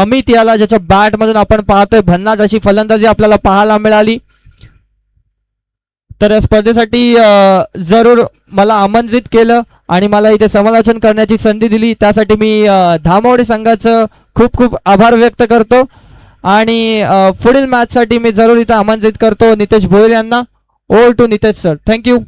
अमित याला, ज्याच्या बॅट मधून आपण पाहतोय भन्नाट अशी फलंदाजी आपल्याला पाहायला मिळाली. तर या स्पर्धेसाठी जरूर मला आमंत्रित केलं आणि मला इथे समालोचन करण्याची संधी दिली, त्यासाठी मी धामवडे संघाचं खूप खूप आभार व्यक्त करतो. आणि पुढील मॅचसाठी मी जरूर इथे आमंत्रित करतो नितेश भोईर यांना. Over to Nitesh sir. Thank you.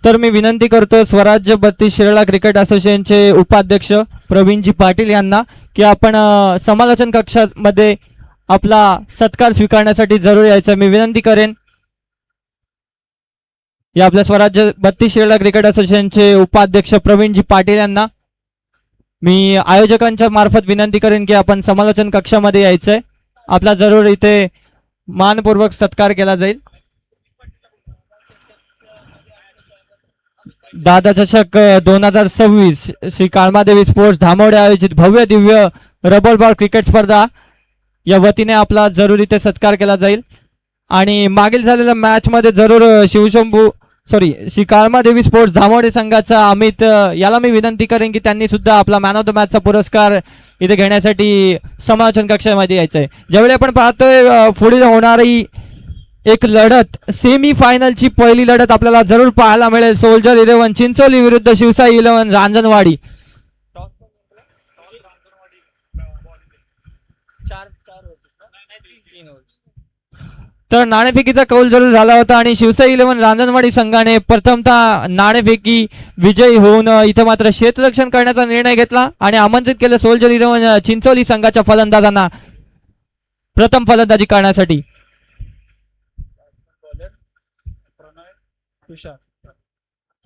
तर मी विनंती करतो स्वराज्य 32 शिराळा क्रिकेट असोसिएशनचे उपाध्यक्ष प्रवीणजी पाटील यांना की आपण समालोचन कक्षामध्ये आपला सत्कार स्वीकारण्यासाठी जरूर यायचं मी विनंती करेन. या आपल्या स्वराज्य 32 शिराळा क्रिकेट असोसिएशनचे उपाध्यक्ष प्रवीणजी पाटील यांना मी आयोजकांच्या मार्फत विनंती करेन की आपण समालोचन कक्षामध्ये यायचंय. आपला जरूर इथे मानपूर्वक सत्कार केला जाईल. दादा चषक 2026 श्री काळमादेवी स्पोर्ट्स धामवडे आयोजित भव्य दिव्य रबर बॉल क्रिकेट स्पर्धा या वतीने आपला जरूर इथे सत्कार केला जाईल. आणि मागील झालेल्या मॅच मध्ये जरूर श्री काळमादेवी स्पोर्ट्स धामवडे संघाचा अमित याला मी विनंती करेन की त्यांनी सुद्धा आपला मॅन ऑफ द मॅचचा पुरस्कार इथे घेण्यासाठी समालोचन कक्षामध्ये यायचंय. ज्यावेळी आपण पाहतोय पुढील होणारी एक लढत सेमी फायनलची पहिली लढत आपल्याला जरूर पाहायला मिळेल. सोल्जर 11 चिंचोली विरुद्ध शिवसाई 11 रांजणवाडी. तर नाणेफेकीचा कौल जरूर झाला होता आणि शिवसाई 11 रांजणवाडी संघाने प्रथमतः नाणेफेकी विजयी होऊन इथे मात्र क्षेत्ररक्षण करण्याचा निर्णय घेतला आणि आमंत्रित केलं सोल्जर 11 चिंचोली संघाच्या फलंदाजांना प्रथम फलंदाजी करण्यासाठी.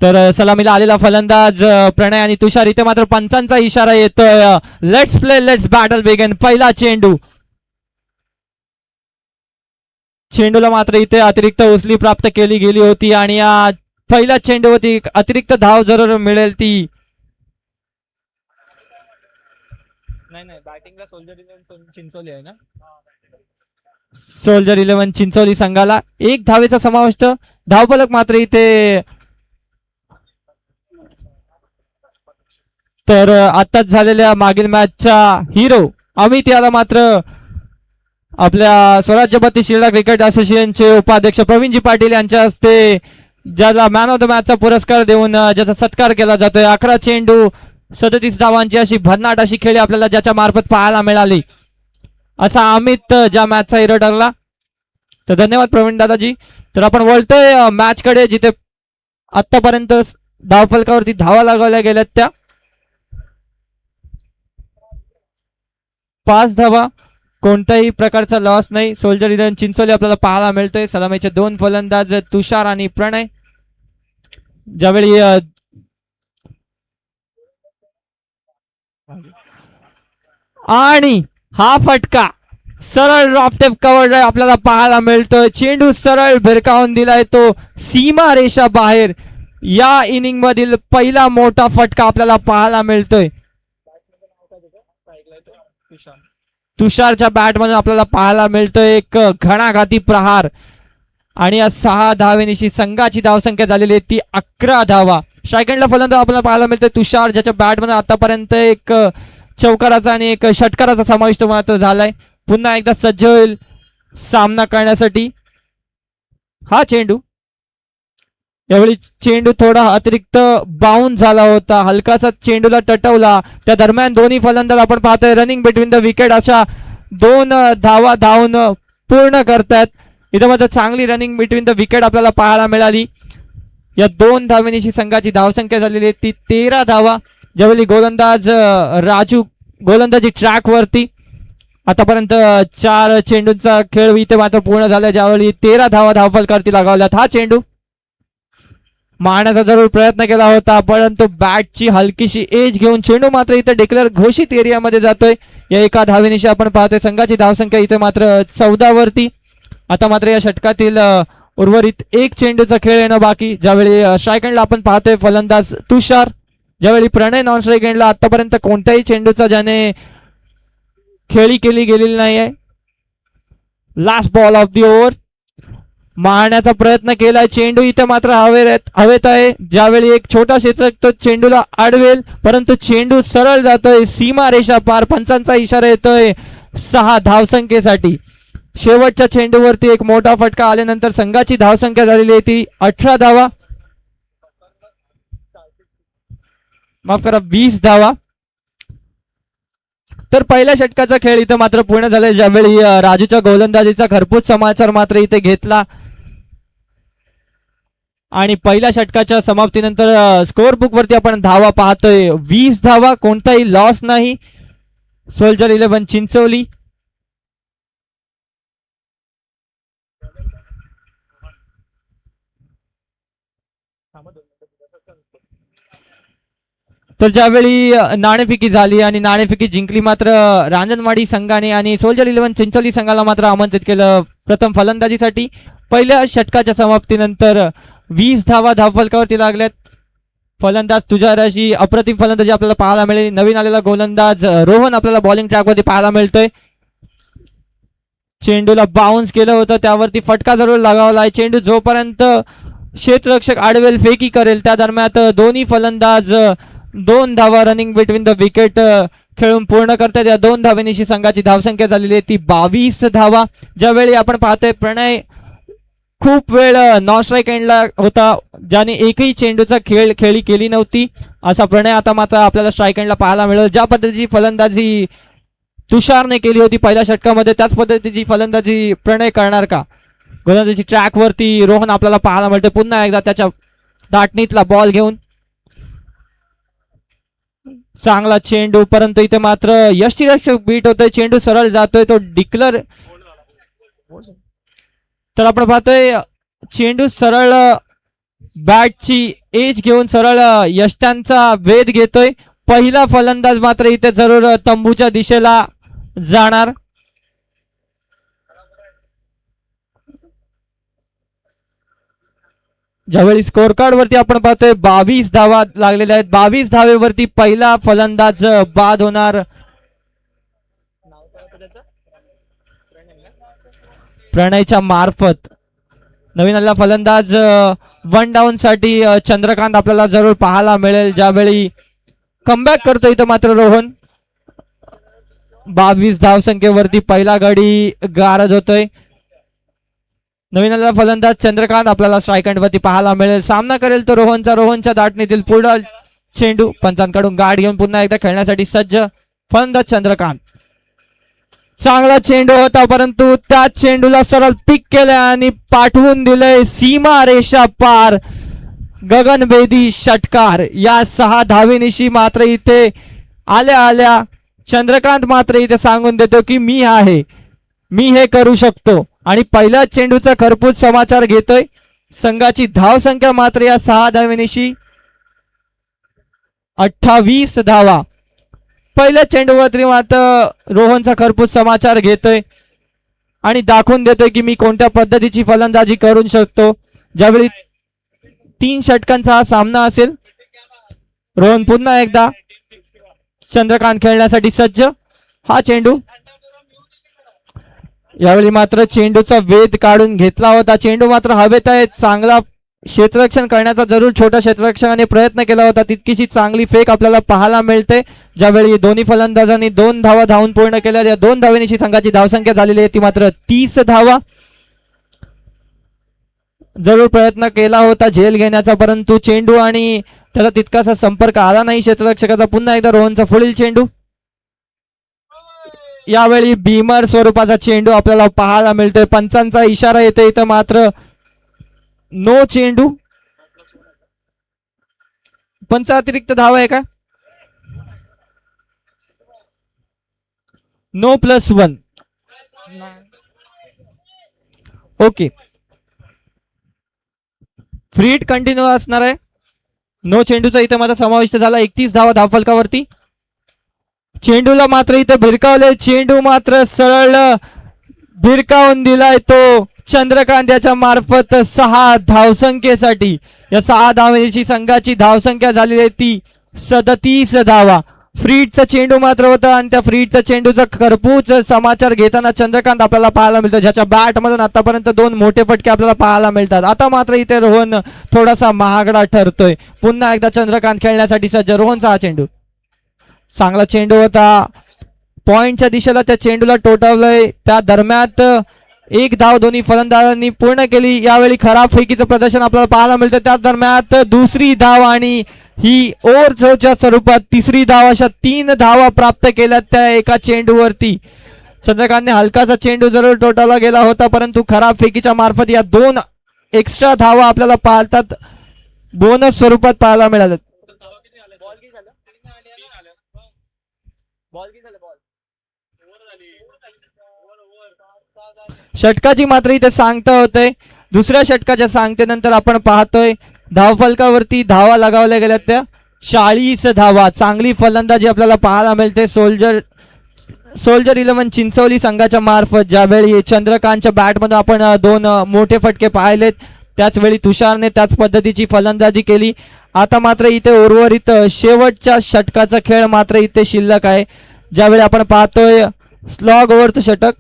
तर सलामीला आलेला फलंदाज प्रणय आणि तुषार. इथे मात्र पंचांचा इशारा येतोय. Let's play let's battle begin. पहिला चेंडूला मात्र इथे अतिरिक्त उचली प्राप्त केली गेली होती आणि या पहिल्या चेंडूवरती अतिरिक्त धाव जरूर मिळेल ती. नाही बॅटिंगला सोल्जर 11 चिंचोली आहे ना. सोल्जर 11 चिंचोली संघाला एक धावेचा समाविष्ट. धावफलक मात्र इथे तर आताच झालेल्या मागील मॅचचा हिरो अमित याला मात्र आपल्या स्वराज्य 32 शिराळा क्रिकेट असोसिएशनचे उपाध्यक्ष प्रवीणजी पाटील यांच्या हस्ते ज्याला मॅन ऑफ द मॅचचा पुरस्कार देऊन ज्याचा सत्कार केला जातोय. 11 चेंडू 37 धावांची अशी भन्नाट अशी खेळी आपल्याला ज्याच्या मार्फत पाहायला मिळाली असा अमित ज्या मॅचचा हिरो ठरला. तर धन्यवाद प्रवीण दादाजी. तर आपण वळतोय मॅच कडे जिथे आतापर्यंत धावफलकावरती धावा लागवल्या गेल्यात त्या 5 धावा. कोणत्याही प्रकारचा लॉस नाही. सोल्जर 11 चिंचोली आपल्याला पाहायला मिळतोय. सलामीचे 2 फलंदाज तुषार आणि प्रणय. ज्यावेळी आणि हा फटका सरळ रॉफ्टेप कव्हर आपल्याला पाहायला मिळतोय. चेंडू सरळ भिरकावून दिलाय तो सीमा रेषा बाहेर. या इनिंग मधील पहिला मोठा फटका आपल्याला पाहायला मिळतोय. तुषारच्या बॅट मधून आपल्याला पाहायला मिळतोय एक घणाघाती प्रहार आणि या 6 धावेनिशी संघाची धावसंख्या झालेली आहे ती 11 धावा. सेकंडला फलंदाज आपल्याला पाहायला मिळतोय तुषार, ज्याच्या बॅट मध्ये आतापर्यंत एक चौकाराचा आणि एक षटकाराचा समाविष्ट मात्र झालाय. पुन्हा एकदा सज्ज होईल सामना करण्यासाठी. हा चेंडू यावेळी चेंडू थोडा अतिरिक्त बाउन्स झाला होता, हलकासा चेंडूला टटवला. त्या दरम्यान दोन्ही फलंदाज आपण पाहतोय रनिंग बिटवीन द विकेट अशा 2 धावा धावून पूर्ण करतात. इथं मात्र चांगली रनिंग बिटवीन द विकेट आपल्याला पाहायला मिळाली. या 2 धावेनिशी संघाची धावसंख्या झालेली आहे ती 13 धावा. ज्यावेळी गोलंदाज राजू गोलंदाजी ट्रॅक वरती. आतापर्यंत 4 चेंडूंचा खेळ इथे मात्र पूर्ण झाला, ज्यावेळी 13 धावा धावफलकावरती लगावल्यात. हा चेंडू मारण्याचा जरूर प्रयत्न केला होता, परंतु बॅटची हलकीशी एज घेऊन चेंडू मात्र इथे डिक्लेअर घोषित एरियामध्ये जातोय. या 1 धावेनिशी आपण पाहतोय संघाची धावसंख्या इथे मात्र 14 वरती. आता मात्र या षटकातील उर्वरित 1 चेंडूचा खेळ येणं बाकी. ज्यावेळी स्ट्राईक एंडला आपण पाहतोय फलंदाज तुषार, ज्यावेळी प्रणय नॉन स्ट्राईक एंडला आतापर्यंत कोणत्याही चेंडूचा ज्याने खेळी केली गेलेली नाहीये. Last ball of the over. मारण्याचा प्रयत्न केलाय, चेंडू इथे मात्र हवेत आहे. ज्यावेळी एक छोटा क्षेत्ररक्षक तो चेंडूला अडवेल, परंतु चेंडू सरळ जातोय सीमा रेषा पार. पंचांचा इशारा येतोय 6 धावसंख्येसाठी. शेवटच्या चेंडूवरती एक मोठा फटका आल्यानंतर संघाची धावसंख्या झालेली आहे ती 18 धावा, माफ करा 20 धावा. तर पहिल्या षटकाचा खेळ इथं मात्र पूर्ण झालाय, ज्यावेळी राजूच्या गोलंदाजीचा घरपूस समाचार मात्र इथे घेतला आणि पहिल्या षटकाच्या समाप्तीनंतर स्कोअर बुक वरती आपण धावा पाहतोय 20 धावा, कोणताही लॉस नाही. सोल्जर 11 चिंचोली. तर ज्यावेळी नाणेफेकी झाली आणि नाणेफेकी जिंकली मात्र रांजणवाडी संघाने आणि सोल्जर 11 चिंचोली संघाला मात्र आमंत्रित केलं प्रथम फलंदाजीसाठी. पहिल्या षटकाच्या समाप्तीनंतर 20 धावा धावफलकावरती लागल्यात. फलंदाज तुझ्याशी अप्रतिम फलंदाजी आपल्याला पाहायला मिळेल. नवीन आलेला गोलंदाज रोहन आपल्याला बॉलिंग ट्रॅकवरती पाहायला मिळतोय. चेंडूला बाउन्स केलं होतं, त्यावरती फटका जरूर लगावला आहे. चेंडू जोपर्यंत क्षेत्ररक्षक आडवेल फेकी करेल त्या दरम्यान दोन्ही फलंदाज 2 धावा रनिंग बिटवीन द विकेट खेळून पूर्ण करतात. या 2 धावेनिशी संघाची धावसंख्या झालेली आहे ती 22 धावा. ज्यावेळी आपण पाहतोय प्रणय खूप वेळ नॉन स्ट्राईक एंडला होता, ज्याने एकही चेंडूचा खेळी केली नव्हती, असा प्रणय आता मात्र आपल्याला स्ट्राईक एंडला पाहायला मिळेल. ज्या पद्धतीची फलंदाजी तुषारने केली होती पहिल्या षटकामध्ये, त्याच पद्धतीची फलंदाजी प्रणय करणार का? गोलंदाजी ट्रॅक वरती रोहन आपल्याला पाहायला मिळते पुन्हा एकदा त्याच्या दाटणीतला बॉल घेऊन. चांगला चेंडू, परंतु इथे मात्र यष्टीरक्षक बीट होतोय, चेंडू सरळ जातोय, तो डिक्लेअर. तर आपण पाहतोय चेंडू सरळ बॅटची एज घेऊन सरळ यष्ट्यांचा वेध घेतोय. पहिला फलंदाज मात्र इथे जरूर तंबूच्या दिशेला जाणार. ज्यावेळी स्कोअर कार्ड वरती आपण पाहतोय 22 धावा लागलेल्या आहेत. 22 धावेवरती पहिला फलंदाज बाद होणार. प्रणयच्या मार्फत नवीन आलेला फलंदाज 1 डाऊन साठी चंद्रकांत आपल्याला जरूर पाहायला मिळेल. ज्यावेळी कमबॅक करतो इथं मात्र रोहन. 22 धावसंख्येवरती पहिला गडी गारद होतोय. नवीन आलेला फलंदाज चंद्रकांत आपल्याला स्ट्राईक एंडवरती पाहायला मिळेल. सामना करेल तो रोहनच्या दाटणीतील पुढे चेंडू पंचांकडून गाठ घेऊन पुन्हा एकदा खेळण्यासाठी सज्ज फलंदाज चंद्रकांत. चांगला चेंडू होता, परंतु त्या चेंडूला सरळ पिक केलं आणि पाठवून दिलंय सीमा रेषा पार. गगनभेदी षटकार. या 6 धावेनिशी मात्र इथे आल्या आल्या चंद्रकांत मात्र इथे सांगून देतो की मी आहे, मी हे करू शकतो आणि पहिल्या चेंडूचा खरपूस समाचार घेतोय. संघाची धावसंख्या मात्र या 6 धावेनिशी 28 धावा. पहिल्या चेंडूवरती मात्र रोहनचा खरपूस समाचार घेतोय आणि दाखवून देतोय की मी कोणत्या पद्धतीची फलंदाजी करू शकतो. ज्यावेळी 3 षटकांचा हा सामना असेल. रोहन पुन्हा एकदा चंद्रकांत खेळण्यासाठी सज्ज. हा चेंडू यावेळी मात्र चेंडूचा वेध काढून घेतला होता. चेंडू मात्र हवेत आहे. चांगला क्षेत्ररक्षण करण्याचा जरूर छोट्या क्षेत्ररक्षकाने प्रयत्न केला होता. तितकीशी चांगली फेक आपल्याला पाहायला मिळते. ज्यावेळी दोन्ही फलंदाजांनी 2 धावा धावून पूर्ण केल्या. या 2 धावेनिशी संघाची धावसंख्या झालेली आहे ती मात्र 30 धावा. जरूर प्रयत्न केला होता झेल घेण्याचा, परंतु चेंडू आणि त्याला तितकासा संपर्क आला नाही क्षेत्ररक्षकाचा. पुन्हा एकदा रोहनचा पुढील चेंडू. यावेळी भीमर स्वरूपाचा चेंडू आपल्याला पाहायला मिळतोय. पंचांचा इशारा येते इथं मात्र नो चेंडू. पंच अतिरिक्त धाव आहे का? No +1. Okay, free hit continue असणार आहे. नो चेंडूचा इथे मात्र समाविष्ट झाला. 31 धावा धावफलकावरती. चेंडूला मात्र इथे भिरकावले. चेंडू मात्र सरळ भिरकावून दिलाय तो चंद्रकांत याच्या मार्फत 6 धावसंख्येसाठी. या 6 धावेची संघाची धावसंख्या झालेली आहे ती 37 धावा. फ्रीडचा चेंडू मात्र होता आणि त्या फ्रीडचा चेंडूचा खरपूस समाचार घेताना चंद्रकांत आपल्याला पाहायला मिळतो, ज्याच्या बॅट मधून आतापर्यंत 2 मोठे फटके आपल्याला पाहायला मिळतात. आता मात्र इथे रोहन थोडासा महागडा ठरतोय. पुन्हा एकदा चंद्रकांत खेळण्यासाठी सज्ज. रोहनचा हा चेंडू चांगला चेंडू होता. पॉइंटच्या दिशेला त्या चेंडूला टोटावलंय. त्या दरम्यान 1 धाव दोन्ही फलंदाजांनी पूर्ण केली. यावेळी खराब फेकीचं प्रदर्शन आपल्याला पाहायला मिळतं. त्या दरम्यान दुसरी धाव आणि ही ओव्हरच्या स्वरूपात 3री धाव. अशा 3 धावा प्राप्त केल्या त्या एका चेंडूवरती. चंद्रकांतने हलकाचा चेंडू जरूर टोटाला गेला होता, परंतु खराब फेकीच्या मार्फत या 2 एक्स्ट्रा धावा आपल्याला पाहतात बोनस स्वरूपात पाहायला मिळाल्या. षटकाची मात्र इथे सांगता होते. दुसऱ्या षटकाच्या सांगतेनंतर आपण पाहतोय धावफलकावरती धावा लगावल्या गेल्या त्या 40 धावा. चांगली फलंदाजी आपल्याला पाहायला मिळते सोल्जर 11 चिंचवली संघाच्या मार्फत. ज्यावेळी चंद्रकांतच्या बॅटमध्ये आपण 2 मोठे फटके पाहिलेत, त्याचवेळी तुषारने त्याच पद्धतीची फलंदाजी केली. आता मात्र इथे उर्वरित शेवटच्या षटकाचा खेळ मात्र इथे शिल्लक आहे. ज्यावेळी आपण पाहतोय स्लॉग ओव्हरचं षटक.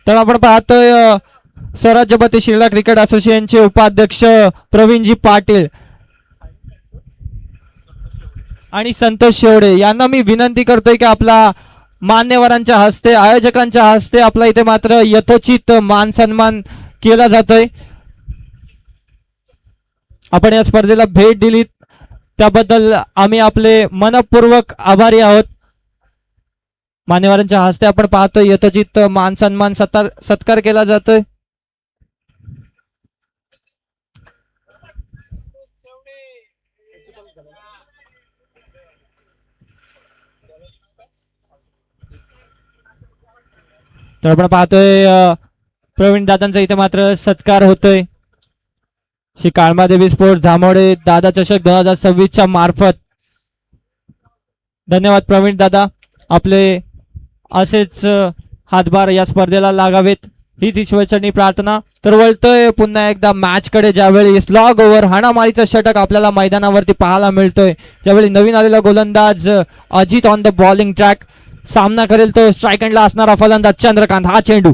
तर आपण पाहतोय स्वराज्यपती श्रीलंका क्रिकेट असोसिएशनचे उपाध्यक्ष प्रवीणजी पाटील आणि संतोष शेवडे यांना मी विनंती करतोय की आपला मान्यवरांच्या हस्ते, आयोजकांच्या हस्ते आपला इथे मात्र यथोचित मान सन्मान केला जातोय. आपण या स्पर्धेला भेट दिली त्याबद्दल आम्ही आपले मनपूर्वक आभारी आहोत. मान्यवरांच्या हस्ते आपण पाहतोय यथोचित मान सन्मान सत्कार केला जातोय. तर आपण पाहतोय प्रवीण दादांचा इथे मात्र सत्कार होतोय. श्री काळमादेवी स्पोर्ट्स धामोडे दादा चषक 2026च्या मार्फत. धन्यवाद प्रवीण दादा, आपले असेच हातभार या स्पर्धेला लागावेत हीच ईश्वरचरणी प्रार्थना. तर वळतोय पुन्हा एकदा मॅच कडे. ज्यावेळी स्लॉग ओव्हर हाणामारीचा षटक आपल्याला मैदानावरती पाहायला मिळतोय. ज्यावेळी नवीन आलेला गोलंदाज Ajit on the bowling track सामना करेल तो स्ट्राईक एंडला असणारा फलंदाज चंद्रकांत. हा चेंडू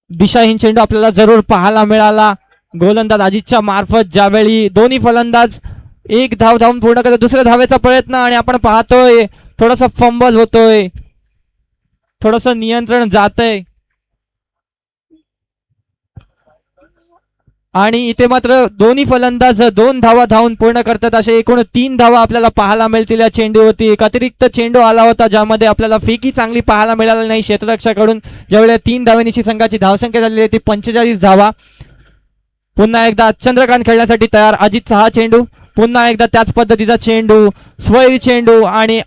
दिशाहीन चेंडू आपल्याला जरूर पाहायला मिळाला गोलंदाज अजितच्या मार्फत. ज्यावेळी दोन्ही फलंदाज 1 धाव धावून पूर्ण करतात. दुसऱ्या धावेचा प्रयत्न आणि आपण पाहतोय थोडासा फंबल होतोय, थोडस नियंत्रण जातंय आणि इथे मात्र दोन्ही फलंदाज 2 धावा धावून पूर्ण करतात. असे एकूण 3 धावा आपल्याला पाहायला मिळतील या चेंडूवरती. एक अतिरिक्त चेंडू आला होता ज्यामध्ये आपल्याला फेकी चांगली पाहायला मिळाली नाही क्षेत्ररक्षकाकडून. ज्यावेळी 3 धावेनिशी संघाची धावसंख्या झालेली आहे ती 45 धावा. पुन्हा एकदा चंद्रकांत खेळण्यासाठी तयार. अजितचा हा चेंडू, पुन्हा एकदा त्याच पद्धतीचा चेंडू, स्वैर चेंडू आणि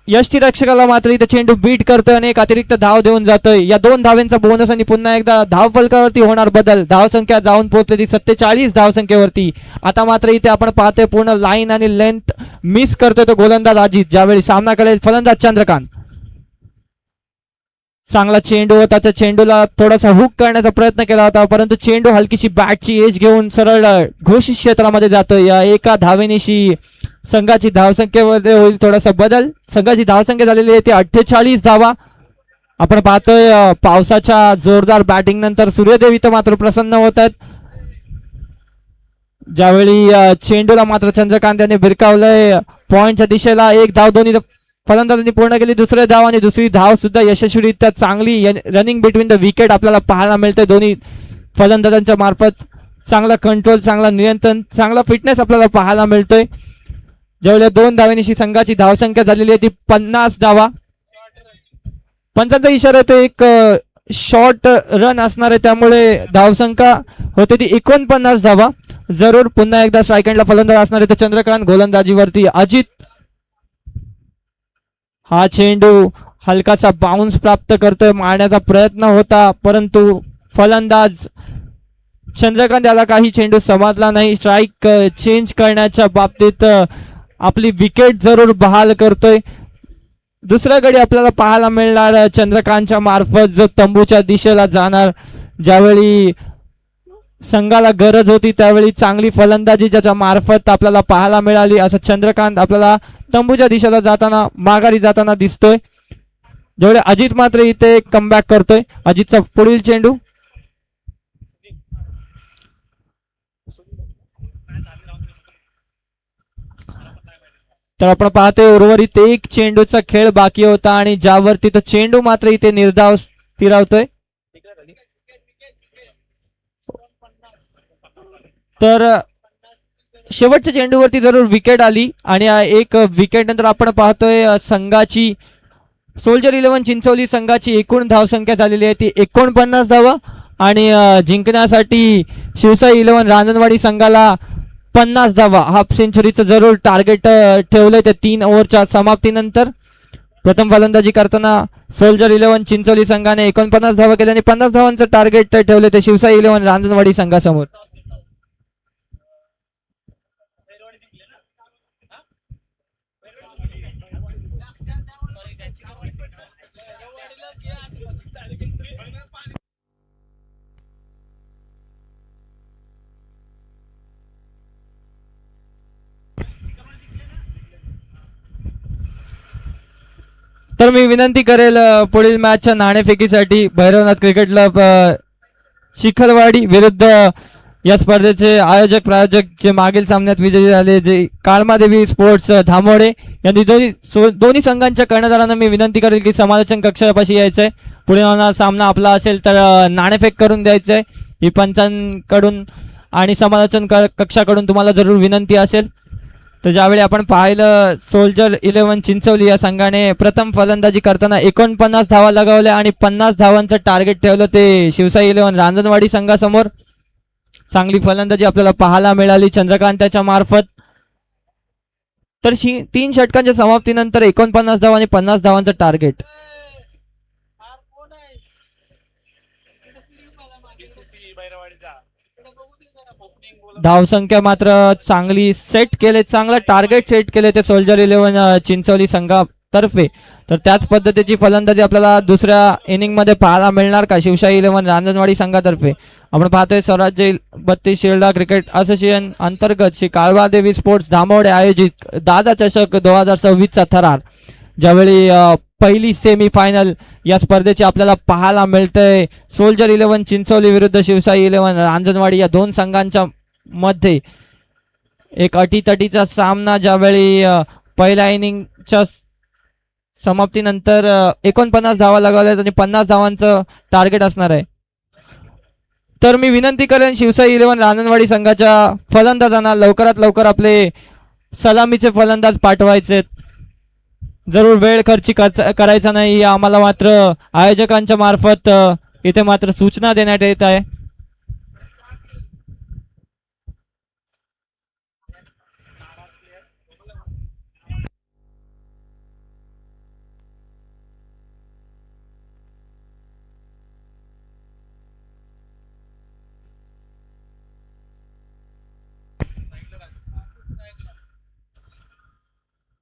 यष्टीरक्षकाला मात्र इथे चेंडू बीट करतोय आणि एक अतिरिक्त धाव देऊन जातोय. या 2 धावांचा बोनस आणि पुन्हा एकदा धाव फलकावरती होणार बदल. धावसंख्या जाऊन पोहोचली ती 47 धावसंख्येवरती. आता मात्र इथे आपण पाहतोय पूर्ण लाईन आणि लेंथ मिस करतोय तो गोलंदाज अजित. ज्यावेळी सामना करेल फलंदाज चंद्रकांत. चांगला चेंडू होता, त्या चेंडूला थोडासा हुक करण्याचा प्रयत्न केला होता, परंतु चेंडू हलकीशी बॅटची एज घेऊन सरळ घोषित क्षेत्रामध्ये जातोय. या एका धावेनिशी संघाची धावसंख्येमध्ये होईल थोडासा बदल. संघाची धावसंख्या झालेली आहे ती 48 धावा. आपण पाहतोय पावसाच्या जोरदार बॅटिंग नंतर सूर्यदेव इथं मात्र प्रसन्न होत आहेत. ज्यावेळी चेंडूला मात्र चंद्रकांत यांनी भिरकावलंय पॉइंटच्या दिशेला. एक धाव दोन्ही फलंदाजांनी पूर्ण केली. दुसरे धाव आणि दुसरी धाव सुद्धा यशस्वीरित्या चांगली रनिंग बिटवीन द विकेट आपल्याला पाहायला मिळते दोन्ही फलंदाजांच्या मार्फत. चांगला कंट्रोल, चांगला नियंत्रण, चांगला फिटनेस आपल्याला पाहायला मिळतोय. ज्यावेळी 2 धावेनिशी संघाची धावसंख्या झालेली आहे ती 50 धावा. पंचांचा इशारा तो एक शॉर्ट रन असणार आहे, त्यामुळे धावसंख्या होते ती 49 धावा. जरूर पुन्हा एकदा स्ट्राईक एंडला फलंदाज असणार आहे तो चंद्रकांत. गोलंदाजीवरती अजित. हा चेंडू हलकासा बाउन्स प्राप्त करतोय, मारण्याचा प्रयत्न होता, परंतु फलंदाज चंद्रकांत याला काही चेंडू समजला नाही. स्ट्राईक चेंज करण्याच्या बाबतीत आपली विकेट जरूर बहाल करतोय. दुसरा गडी आपल्याला पाहायला मिळणार चंद्रकांतच्या मार्फत जो तंबूच्या दिशेला जाणार. ज्यावेळी संघाला गरज होती त्यावेळी चांगली फलंदाजी ज्याच्या मार्फत आपल्याला पाहायला मिळाली, असं चंद्रकांत आपल्याला तंबूच्या दिशेला जाताना, माघारी जाताना दिसतोय. जेवढे अजित मात्र इथे कमबॅक करतोय. अजितचा पुढील चेंडू. तर आपण पाहतोय उर्वरित एक चेंडूचा खेळ बाकी होता आणि ज्यावरती तो चेंडू मात्र इथे निर्धाव स्थिरावतोय. तर शेवटच्या चेंडूवरती जरूर विकेट आली आणि एक विकेट नंतर आपण पाहतोय संघाची सोल्जर 11 चिंचोली संघाची एकूण धावसंख्या झालेली आहे ती 49 धावा आणि जिंकण्यासाठी शिवसाई 11 रांजणवाडी संघाला 50 धावा हाफ सेंचुरीचं जरूर टार्गेट ठेवलंय त्या 3 ओव्हरच्या समाप्तीनंतर. प्रथम फलंदाजी करताना सोल्जर 11 चिंचोली संघाने 49 धावा केल्या आणि 50 धावांचं टार्गेट ठेवले ते शिवसाई 11 रांजणवाडी संघासमोर. तर मी विनंती करेल पुढील मॅचच्या नाणेफेकीसाठी भैरवनाथ क्रिकेट क्लब शिखरवाडी विरुद्ध या स्पर्धेचे आयोजक प्रायोजक जे मागील सामन्यात विजयी झाले जे काळमादेवी स्पोर्ट्स धामोडे यांनी दोन्ही संघांच्या कर्णधारांना मी विनंती करेल की समालोचन कक्षापाशी यायचंय. पुढे होणारा सामना आपला असेल तर नाणेफेक करून द्यायचंय ही पंचांकडून आणि समालोचन कक्षाकडून तुम्हाला जरूर विनंती असेल. तर ज्यावेळी आपण पाहिलं सोल्जर 11 चिंचवली या संघाने प्रथम फलंदाजी करताना 49 धावा लगावल्या आणि 50 धावांचं टार्गेट ठेवलं ते शिवसाई 11 रांजणवाडी संघासमोर. चांगली फलंदाजी आपल्याला पाहायला मिळाली चंद्रकांतच्या मार्फत. तर 3 षटकांच्या समाप्तीनंतर 49 धावा आणि 50 धावांचं टार्गेट. धावसंख्या मात्र चांगली सेट केले, चांगला टार्गेट सेट केले ते सोल्जर 11 चिंचोली संघातर्फे. तर त्याच पद्धतीची फलंदाजी आपल्याला दुसऱ्या इनिंग मध्ये पाहायला मिळणार का शिवशाही 11 रांजणवाडी संघातर्फे. आपण पाहतोय स्वराज्य 32 शिल्डा क्रिकेट असोसिएशन अंतर्गत श्री काळबादेवी स्पोर्ट्स धामोडे आयोजित दादा चषक 2026 चा थरार. ज्यावेळी पहिली सेमी फायनल या स्पर्धेची आपल्याला पाहायला मिळतंय सोल्जर 11 चिंचोली विरुद्ध शिवशाही 11 रांजणवाडी या दोन संघांच्या मध्ये एक अटीतटीचा सामना. ज्यावेळी पहिल्या इनिंगच्या समाप्तीनंतर 49 धावा लगावल्यात आणि 50 धावांचं टार्गेट असणार आहे. तर मी विनंती करेन शिवसाई 11 रांजणवाडी संघाच्या फलंदाजांना लवकरात लवकर आपले सलामीचे फलंदाज पाठवायचे. जरूर वेळ खर्ची करायचा नाही आम्हाला मात्र आयोजकांच्या मार्फत इथे मात्र सूचना देण्यात येत आहे.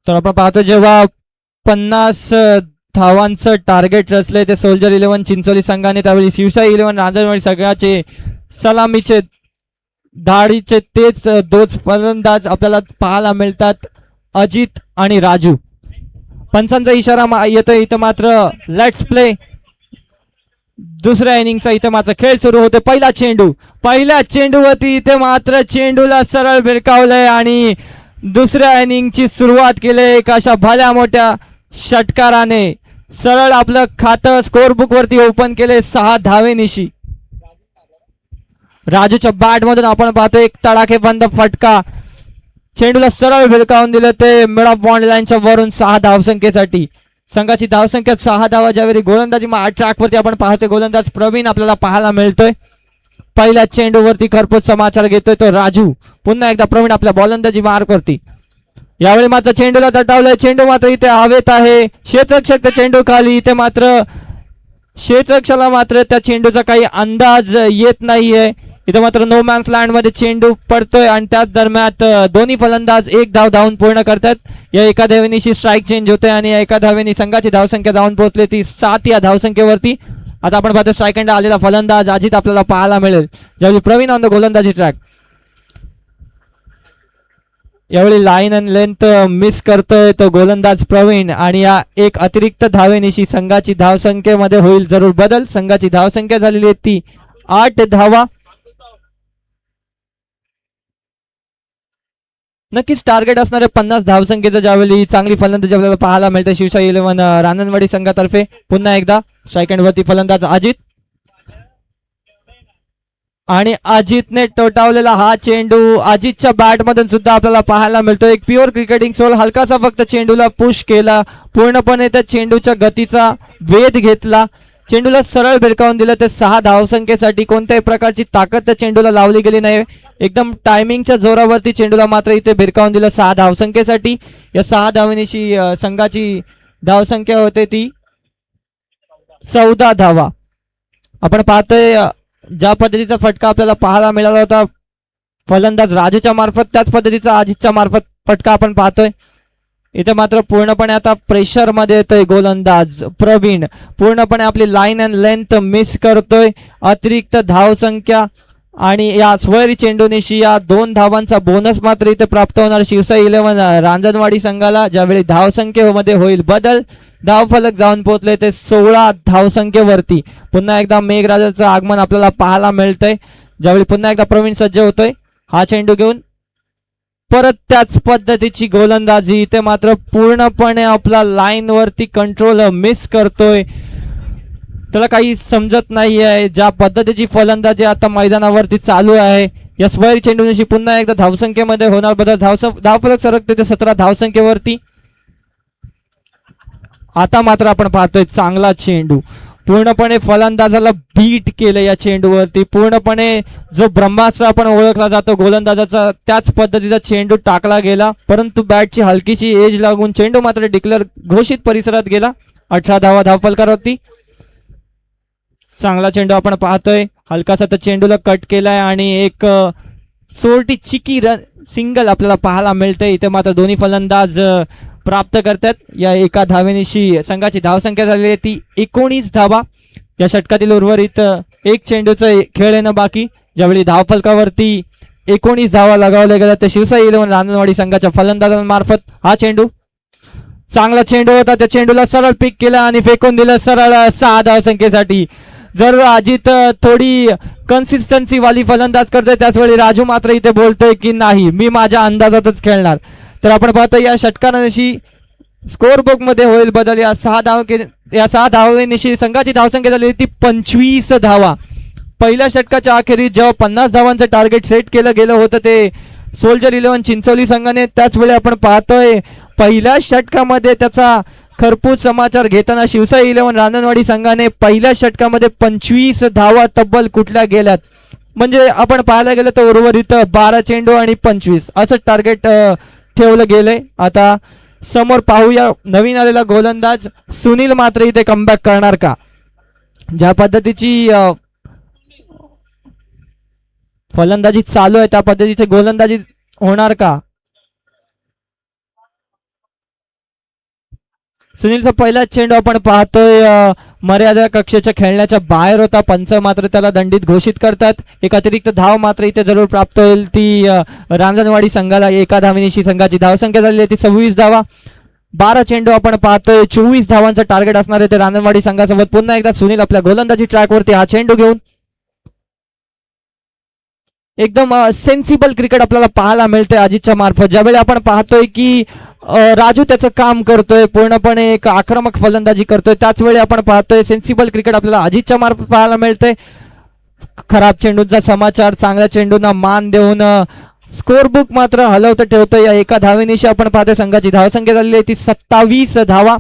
तर आपण पाहतो जेव्हा 50 धावांचं टार्गेट रचलंय ते सोल्जर 11 चिंचोली संघाने. त्यावेळी शिवशाही 11 रांजणवाडी संघाचे सलामीचे धाडीचे तेच दोच फलंदाज आपल्याला पाहायला मिळतात, अजित आणि राजू. पंचांचा इशारा येतोय इथं मात्र लेट्स प्ले. दुसऱ्या इनिंगचा इथं मात्र खेळ सुरू होते. पहिल्या चेंडूवरती इथे मात्र चेंडूला सरळ भिरकावलंय आणि दुसऱ्या इनिंगची सुरुवात केली एक अशा भल्या मोठ्या षटकाराने. सरळ आपलं खातं स्कोरबुक वरती ओपन केले 6 धावेनिशी. राजूच्या बॅट मधून आपण पाहतो एक तडाखेबंद फटका, चेंडूला सरळ भिरकावून दिलं ते मिड ऑफ बॉन्ड लाईनच्या वरून 6 धावसंख्येसाठी. संघाची धावसंख्या 6 धावा. ज्यावेळी गोलंदाजी ट्रॅक वरती आपण पाहतोय गोलंदाज प्रवीण आपल्याला पाहायला मिळतोय. पहिल्या चेंडूवरती खरपूस समाचार घेतोय तो राजू. पुन्हा एकदा प्रवीण आपल्या गोलंदाजी मार्क वरती. यावेळी मात्र चेंडूला तटावलंय. चेंडू मात्र इथे हवेत आहे. क्षेत्ररक्षक त्या चेंडू खाली. इथे मात्र क्षेत्ररक्षकाला मात्र त्या चेंडूचा काही अंदाज येत नाहीये. इथे मात्र नो मॅन्स लँड मध्ये चेंडू पडतोय आणि त्याच दरम्यान दोन्ही फलंदाज एक धाव धावून पूर्ण करतात. या एका धावेनीशी स्ट्राईक चेंज होते आणि या एका धावेनी संघाची धावसंख्या धावून पोहोचली ती 7 या धावसंख्येवरती. आता आपण पाहतो स्ट्राईक एंड आलेला फलंदाज अजित आपल्याला पाहायला मिळेल. ज्यावेळी प्रवीण ऑन द गोलंदाजी ट्रॅक. यावेळी लाईन अँड लेंथ मिस करतोय तो गोलंदाज प्रवीण आणि या एक अतिरिक्त धावेनिशी संघाची धावसंख्येमध्ये होईल जरूर बदल. संघाची धावसंख्या झालेली आहे ती 8 धावा. नक्कीच टार्गेट असणारे 50 धावसंख्येचं ज्यावेळी चांगली फलंदाजी आपल्याला पाहायला मिळते शिवशाही 11 रांजणवाडी संघातर्फे. पुन्हा एकदा स्ट्राईक एंड वरती फलंदाज अजित आणि अजितने टोटावलेला हा चेंडू अजितच्या बॅट मधून सुद्धा आपल्याला पाहायला मिळतो. एक प्युअर क्रिकेटिंग सोल. हलकासा फक्त चेंडूला पुश केला, पूर्णपणे त्या चेंडूच्या गतीचा वेध घेतला, चेंडूला सरळ भिरकावून दिलं ते 6 धावसंख्येसाठी. कोणत्याही प्रकारची ताकद त्या चेंडूला लावली गेली नाही. एकदम टायमिंगच्या जोरावरती चेंडूला मात्र इथे भिरकावून दिलं 6 धावसंख्येसाठी. या 6 धावेनिशी संघाची धावसंख्या होते ती 14 धावा. आपण पाहतोय ज्या पद्धतीचा फटका आपल्याला पाहायला मिळाला होता फलंदाज राजूच्या मार्फत, त्याच पद्धतीचा अजितच्या मार्फत फटका आपण पाहतोय. इथे मात्र पूर्णपणे आता प्रेशर मध्ये येतोय गोलंदाज प्रवीण. पूर्णपणे आपली लाईन अँड लेंथ मिस करतोय. अतिरिक्त धावसंख्या आणि या स्वैरी चेंडूनिशी या 2 धावांचा बोनस मात्र इथे प्राप्त होणार शिवशाही 11 रांजणवाडी संघाला. ज्यावेळी धावसंख्येमध्ये होईल बदल. धावफलक जाऊन पोहोचले ते 16 धावसंख्येवरती. पुन्हा एकदा मेघराजाचं आगमन आपल्याला पाहायला मिळतंय. ज्यावेळी पुन्हा एकदा प्रवीण सज्ज होतोय हा चेंडू घेऊन. परत त्याच पद्धतीची गोलंदाजी. इथे मात्र पूर्णपणे आपला लाईन वरती कंट्रोल मिस करतोय. त्याला काही समजत नाहीये ज्या पद्धतीची फलंदाजी आता मैदानावरती चालू आहे. या स्वैरी चेंडूनिशी पुन्हा एकदा धावसंख्येमध्ये होणार बदल. धावफलक सरकते ते 17 धावसंख्येवरती. आता मात्र आपण पाहतोय चांगला चेंडू. पूर्णपणे फलंदाजाला बीट केलं या चेंडूवरती. पूर्णपणे जो ब्रह्मास्त्र आपण ओळखला जातो गोलंदाजाचा त्याच पद्धतीचा चेंडू टाकला गेला, परंतु बॅटची हलकीची एज लागून चेंडू मात्र डिक्लेअर घोषित परिसरात गेला. 18 धावा धावफलकावरती. चांगला चेंडू आपण पाहतोय. हलकासा तर चेंडूला कट केलाय आणि एक सोरटी चिकी रन सिंगल आपल्याला पाहायला मिळते. इथे मात्र दोन्ही फलंदाज प्राप्त करतात. या एका धावेनिशी संघाची धावसंख्या झालेली आहे ती 19 धावा. या षटकातील उर्वरित एक चेंडूचं खेळ येणं बाकी. ज्यावेळी धावफलकावरती 19 धावा लगावल्या गेल्या ते शिवशाही 11 रांजणवाडी संघाच्या फलंदाजांमार्फत. हा चेंडू चांगला चेंडू होता. त्या चेंडूला सरळ पिक केला आणि फेकून दिलं सरळ 6 धावसंख्येसाठी. जर अजित थोडी कन्सिस्टन्सी वाली फलंदाज करतोय त्याचवेळी राजू मात्र इथे बोलतोय की नाही मी माझ्या अंदाजातच खेळणार. तर आपण पाहतो या षटकारानिशी स्कोर बुक मध्ये होईल बदल. या 6 धावेनिशी संघाची धावसंख्या झाली ती 25 धावा. पहिल्या षटकाच्या अखेरीस जेव्हा 50 धावांचं टार्गेट सेट केलं गेलं होतं ते सोल्जर 11 चिंचोली संघाने, त्याच वेळी आपण पाहतोय पहिल्या षटकामध्ये त्याचा खरपूस समाचार घेताना शिवशाही 11 रांजणवाडी संघाने पहिल्या षटकामध्ये 25 धावा तब्बल कुठल्या गेल्यात. म्हणजे आपण पाहायला गेलं तर उर्वरित 12 चेंडू आणि 25 असं टार्गेट ठेवलं गेलंय. आता समोर पाहूया नवीन आलेला गोलंदाज सुनील मात्र इथे कमबॅक करणार का. ज्या पद्धतीची फलंदाजी चालू आहे त्या पद्धतीची गोलंदाजी होणार का. सुनीलचा पहिला चेंडू आपण पाहतोय मर्यादा कक्षेच्या खेळण्याच्या बाहेर होता. पंच मात्र त्याला दंडित घोषित करतात. एक अतिरिक्त धाव मात्र इथे जरूर प्राप्त होईल ती रांजणवाडी संघाला. एका धावेनिशी संघाची धावसंख्या झालेली आहे ती 26 धावा. 12 चेंडू आपण पाहतोय. 24 धावांचं टार्गेट असणार आहे ते रांजणवाडी संघासोबत. पुन्हा एकदा सुनील आपल्या गोलंदाजी ट्रॅकवरती हा चेंडू घेऊन एकदम सेन्सिबल क्रिकेट आपल्याला पाहायला मिळते अजितच्या मार्फत. ज्यावेळी आपण पाहतोय की राजू त्याचं काम करतोय, पूर्णपणे एक आक्रमक फलंदाजी करतोय, त्याच वेळी आपण पाहतोय सेन्सिबल क्रिकेट आपल्याला अजितच्या मार्फत पाहायला मिळतंय. खराब चेंडूंचा समाचार, चांगल्या चेंडूंना मान देऊन स्कोर बुक मात्र हलवत ठेवतोय. या एका धावेनिशी आपण पाहतोय संघाची धावसंख्या झालेली आहे ती 27 धावा.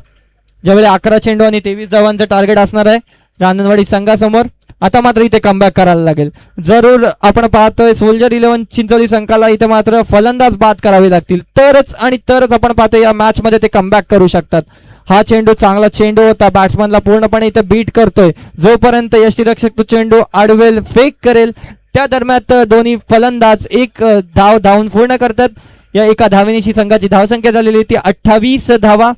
ज्यावेळी 11 चेंडू आणि 23 धावांचं टार्गेट असणार आहे रांजणवाडी संघासमोर. आता मात्र इथे कमबॅक करायला लागेल जरूर. आपण पाहतोय सोल्जर 11 चिंचोली संघाला इथे मात्र फलंदाज बाद करावे लागतील, तरच आणि तरच आपण पाहतोय या मॅच मध्ये ते कमबॅक करू शकतात. हा चेंडू चांगला चेंडू होता, बॅट्समनला पूर्णपणे इथे बीट करतोय. जोपर्यंत यष्टीरक्षक तो चेंडू अडवेल, फेक करेल, त्या दरम्यान दोन्ही फलंदाज एक धाव धावून पूर्ण करतात. या एका धावेनिशी संघाची धावसंख्या झालेली ती 28 धावा.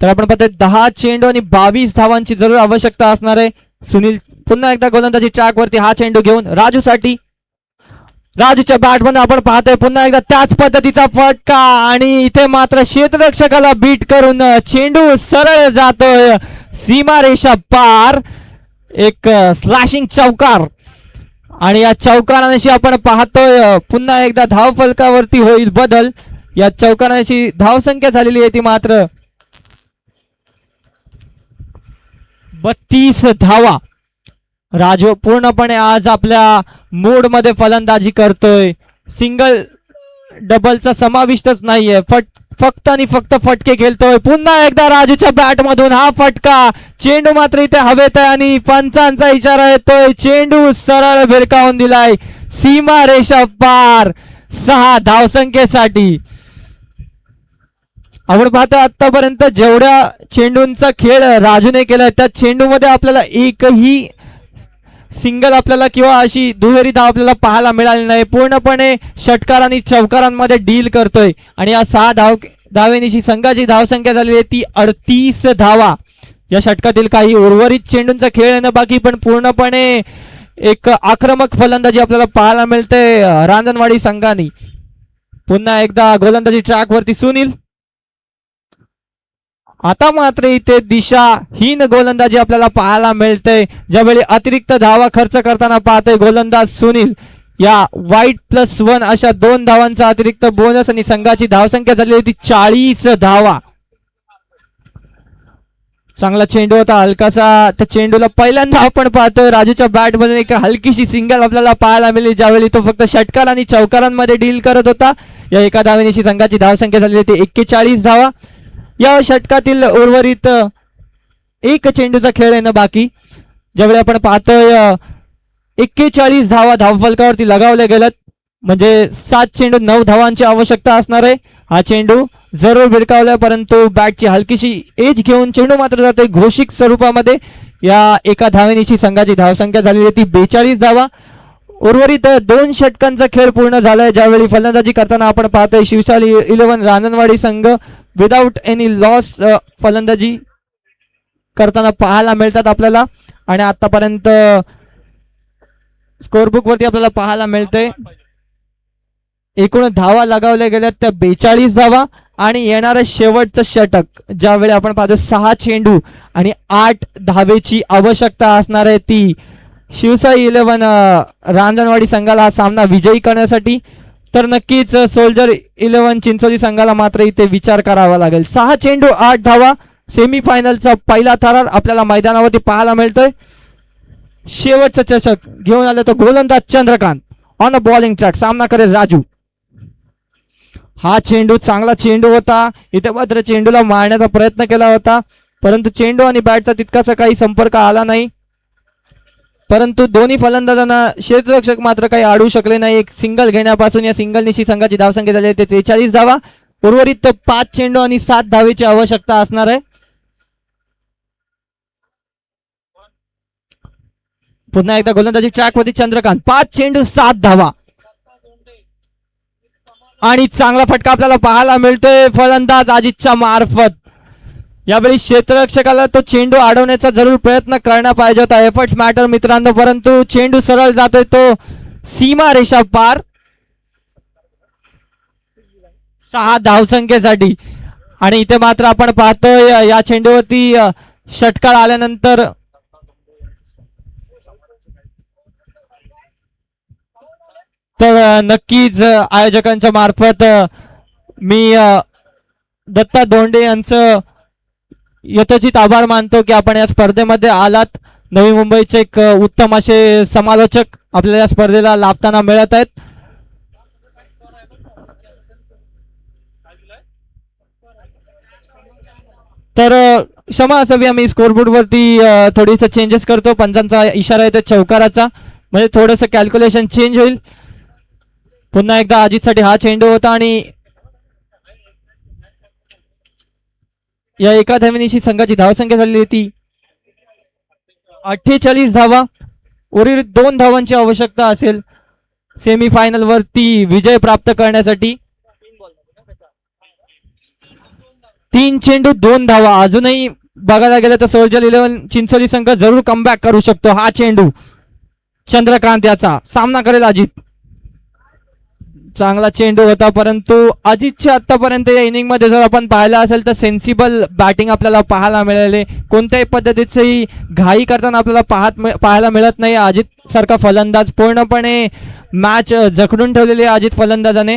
तर आपण पाहतोय 10 चेंडू आणि 22 धावांची जरूर आवश्यकता असणार आहे. सुनील पुन्हा एकदा गोलंदाजी ट्रॅक वरती हा चेंडू घेऊन राजूसाठी. राजूच्या बॅटमधून आपण पाहतोय पुन्हा एकदा त्याच पद्धतीचा फटका आणि इथे मात्र क्षेत्ररक्षकाला बीट करून चेंडू सरळ जातोय सीमारेषा पार. एक स्लॅशिंग चौकार आणि या चौकाराशी आपण पाहतोय पुन्हा एकदा धाव फलकावरती होईल बदल. या चौकाराशी धावसंख्या झालेली आहे ती मात्र 32 धावा. राजू पूर्णपणे आज आपल्या मूड मध्ये फलंदाजी करतोय. सिंगल डबलचा समाविष्टच नाहीये, फक्त आणि फक्त फटके खेळतोय. पुन्हा एकदा राजूच्या बॅट मधून हा फटका. चेंडू मात्र इथे हवेत आहे आणि पंचांचा इशारा येतोय. चेंडू सरळ भिरकावून दिलाय सीमा रेषा पार 6 धावसंख्येसाठी. आपण पाहतो आतापर्यंत जेवढ्या चेंडूंचा खेळ राजूने केला त्या चेंडूमध्ये आपल्याला एकही सिंगल आपल्याला किंवा अशी दुहेरी धाव आपल्याला पाहायला मिळाली नाही. पूर्णपणे षटकार आणि चौकारांमध्ये डील करतोय आणि या 6 धावेनिशी संघाची धावसंख्या झालेली आहे ती 38 धावा. या षटकातील काही उर्वरित चेंडूंचा खेळ येणं बाकी, पण पूर्णपणे एक आक्रमक फलंदाजी आपल्याला पाहायला मिळते रांजणवाडी संघाने. पुन्हा एकदा गोलंदाजी ट्रॅक वरती सुनील. आता मात्र इथे दिशाहीन गोलंदाजी आपल्याला पाहायला मिळते. ज्यावेळी अतिरिक्त धावा खर्च करताना पाहतोय गोलंदाज सुनील. या वाईट +1 अशा 2 धावांचा अतिरिक्त बोनस आणि संघाची धावसंख्या झाली होती 40 धावा. चांगला चेंडू होता, हलकासा. त्या चेंडूला पहिल्यांदा आपण पाहतोय राजूच्या बॅट मध्ये एक हलकीशी सिंगल आपल्याला पाहायला मिळाली, ज्यावेळी तो फक्त षटकार आणि चौकारांमध्ये डील करत होता. या एका धावेनिशी संघाची धावसंख्या झाली होती 41 धावा. या षटकातील उर्वरित एक चेंडूचा खेळ येणं बाकी. ज्यावेळी आपण पाहतोय 41 धावा धावफलकावरती लगावले गेलेत, म्हणजे 7 चेंडू 9 धावांची आवश्यकता असणार आहे. हा चेंडू जरूर भिरकावला, परंतु बॅटची हलकीशी एज घेऊन चेंडू मात्र जातोय घोषित स्वरूपामध्ये. या एका धावेनिशी संघाची धावसंख्या झालेली ती 42 धावा. उर्वरित 2 षटकांचा खेळ पूर्ण झालाय. ज्यावेळी फलंदाजी करताना आपण पाहतोय शिवशाली 11 रांजणवाडी संघ विदाउट एनी लॉस फलंदाजी करताना पाहायला मिळतात आपल्याला. आणि आतापर्यंत स्कोरबुक वरती आपल्याला पाहायला मिळते एकूण धावा लगावल्या गेल्या त्या 42 धावा. आणि येणारं शेवटचं षटक ज्यावेळी आपण पाहतो 6 चेंडू आणि 8 धावेची आवश्यकता असणार आहे ती शिवशाही 11 रांजणवाडी संघाला हा सामना विजयी करण्यासाठी. तर नक्कीच सोल्जर 11 चिंचोली संघाला मात्र इथे विचार करावा लागेल. 6 चेंडू 8 धावा. सेमीफायनलचा पहिला थरार आपल्याला मैदानावरती पाहायला मिळतोय. शेवटचा चषक घेऊन आले तो गोलंदाज Chandrakant. On a bowling track सामना करेल राजू. हा चेंडू चांगला चेंडू होता. इथे मात्र चेंडूला मारण्याचा प्रयत्न केला होता, परंतु चेंडू आणि बॅटचा तितकासा काही संपर्क आला नाही. परंतु दोन्ही फलंदाजांना क्षेत्ररक्षक मात्र काही अडवू शकले नाही. एक सिंगल घेण्यापासून या सिंगलनिशी संघाची धावसंख्या झाली आहे 43 धावा. उर्वरित 5 चेंडू आणि 7 धावेची आवश्यकता असणार आहे. पुन्हा एकदा गोलंदाजी ट्रॅक वरती चंद्रकांत. 5 चेंडू 7 धावा. आणि चांगला फटका आपल्याला पाहायला मिळतोय फलंदाज अजितच्या मार्फत. यावेळी क्षेत्ररक्षकाला तो चेंडू अडवण्याचा जरूर प्रयत्न करणं पाहिजे होता. एफर्ट्स मॅटर मित्रांनो, परंतु चेंडू सरळ जातोय तो सीमा रेषा पार 6 धावसंख्येसाठी. आणि इथे मात्र आपण पाहतोय या चेंडूवरती षटकार आल्यानंतर तर नक्कीच आयोजकांच्या मार्फत मी दत्ता धोंडे यांचं यथोचित आभार मानतो की आपण या स्पर्धेमध्ये आलात. नवी मुंबईचे एक उत्तम असे समालोचक आपल्याला या स्पर्धेला लाभताना मिळत आहेत. तर क्षमा असावी, आम्ही स्कोरबोर्ड वरती थोडीसं चेंजेस करतो. पंचांचा इशारा येतो चौकाराचा, म्हणजे थोडंसं कॅल्क्युलेशन चेंज होईल. पुन्हा एकदा अजितसाठी हा चेंडू होता आणि या एका धावेनिशी संघाची धावसंख्या झालेली होती 48 धावा. उर्वरित 2 धावांची आवश्यकता असेल सेमीफायनल वरती विजय प्राप्त करण्यासाठी. 3 चेंडू 2 धावा. अजूनही बघायला गेलं तर सोल्जर 11 चिंचोली संघ जरूर कमबॅक करू शकतो. हा चेंडू चंद्रकांत याचा सामना करेल अजित. चांगला चेंडू होता, परंतु अजितच्या आतापर्यंत या इनिंग मध्ये जर आपण पाहिलं असेल तर सेन्सिबल बॅटिंग आपल्याला पाहायला मिळाले. कोणत्याही पद्धतीची घाई करताना आपल्याला पाहायला मिळत नाही. अजित सारखा फलंदाज पूर्णपणे मॅच जखडून ठेवलेली आहे अजित फलंदाजाने.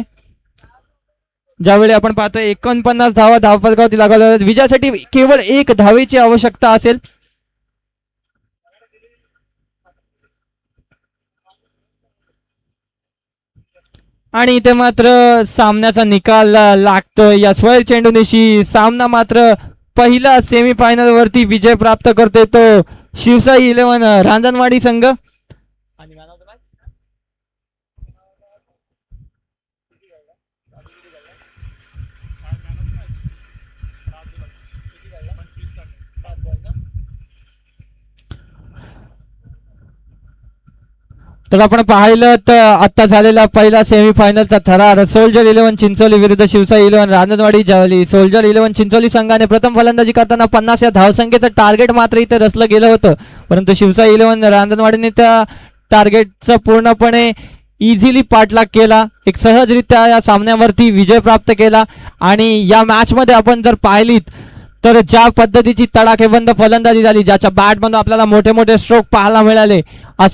ज्यावेळी आपण पाहतोय 49 धावा धावफलकावरती लागवल्या. विजयासाठी केवळ 1 धावेची आवश्यकता असेल. आणि इथे मात्र सामन्याचा निकाल लागतोय. या स्वैर चेंडूनिशी सामना मात्र पहिला सेमीफायनल वरती विजय प्राप्त करतोय तो शिवसाई 11 रांजणवाडी संघ. तर आपण पाहिलं तर आता झालेला पहिला सेमीफायनलचा थरार सोल्जर 11 चिंचोली विरुद्ध शिवसाई 11 रांजणवाडी. ज्यावेळी सोल्जर 11 चिंचोली संघाने प्रथम फलंदाजी करताना 50 या धावसंख्येचं टार्गेट मात्र इथे रचलं गेलं होतं, परंतु शिवसाई 11 रांजणवाडीने त्या टार्गेटचं पूर्णपणे इझिली पाठलाग केला. एक सहजरित्या या सामन्यावरती विजय प्राप्त केला. आणि या मॅच मध्ये आपण जर पाहिलीत तर ज्या पद्धतीची तडाखेबंद फलंदाजी झाली, ज्याच्या बॅटमधून आपल्याला मोठे मोठे स्ट्रोक पाहायला मिळाले, असं